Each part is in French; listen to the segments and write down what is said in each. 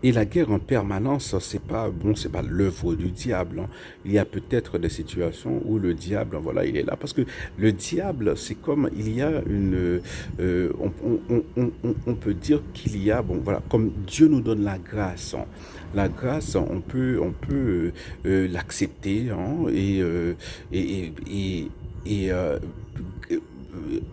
Et la guerre en permanence, c'est pas bon, c'est pas l'œuvre du diable, hein. Il y a peut-être des situations où le diable, voilà, il est là parce que le diable, c'est comme il y a une, on peut dire qu'il y a, bon, voilà, comme Dieu nous donne la grâce, hein. La grâce, on peut l'accepter, hein, et, et, et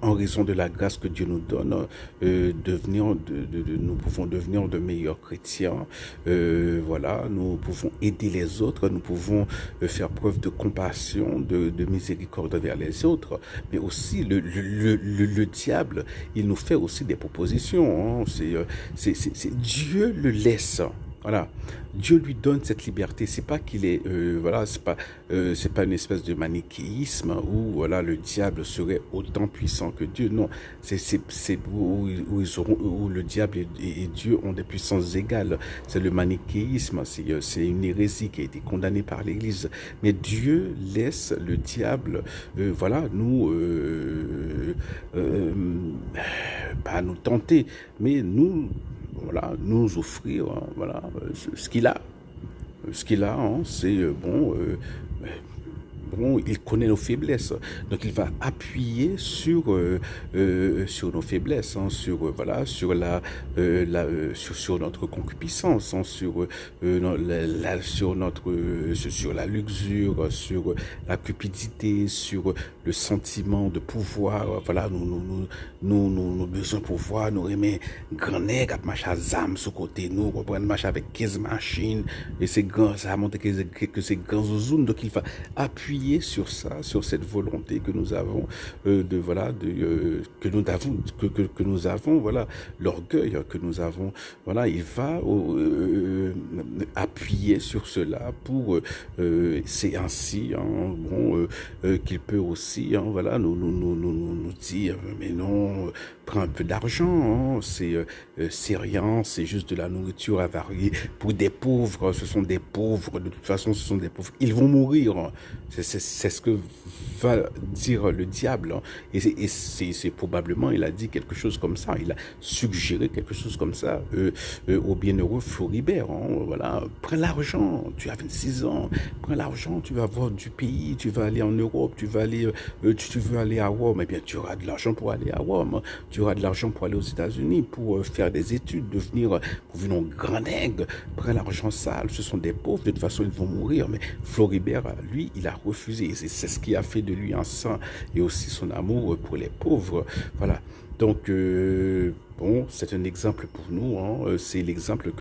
en raison de la grâce que Dieu nous donne, nous pouvons devenir de meilleurs chrétiens. Voilà, nous pouvons aider les autres, nous pouvons faire preuve de compassion, de miséricorde vers les autres. Mais aussi, le diable, il nous fait aussi des propositions, hein. Dieu le laisse. Voilà, Dieu lui donne cette liberté. C'est pas qu'il est, voilà, c'est pas une espèce de manichéisme où voilà le diable serait autant puissant que Dieu. Non, c'est où le diable et Dieu ont des puissances égales. C'est le manichéisme. C'est une hérésie qui a été condamnée par l'Église. Mais Dieu laisse le diable, voilà, euh, pas nous tenter, mais voilà, nous offrir, hein, voilà, ce qu'il a. Ce qu'il a, hein, c'est bon, il connaît nos faiblesses, donc il va appuyer sur nos faiblesses, hein, voilà, sur notre concupiscence, hein, sur la luxure, sur la cupidité, sur le sentiment de pouvoir. Voilà, nous besoin de pouvoir, nous remet grand nègre, marche à zam sous côté, nous reprendre marche avec 15 machines, et c'est grand, ça a montré que c'est grand zouzoune, donc il va appuyer sur ça, sur cette volonté que nous avons, que nous avons, voilà, l'orgueil que nous avons, voilà, il va appuyer sur cela c'est ainsi, hein, qu'il peut aussi, hein, voilà, nous dire, mais non, prends un peu d'argent, hein, c'est rien, c'est juste de la nourriture avariée pour des pauvres, ce sont des pauvres, de toute façon, ce sont des pauvres, ils vont mourir, hein. C'est ce que va dire le diable, hein. Et c'est probablement, il a dit quelque chose comme ça, il a suggéré quelque chose comme ça au bienheureux Floribert, hein. Voilà, prends l'argent, tu as 26 ans, prends l'argent, tu vas voir du pays, tu vas aller en Europe, tu veux aller à Rome, eh bien tu auras de l'argent pour aller à Rome, tu auras de l'argent pour aller aux États-Unis, pour faire des études, pour venir en grand nègre, prends l'argent sale, ce sont des pauvres, de toute façon ils vont mourir, mais Floribert, lui, il a refusé, c'est ce qui a fait de lui un saint, et aussi son amour pour les pauvres, voilà. Donc, bon, c'est un exemple pour nous, hein, c'est l'exemple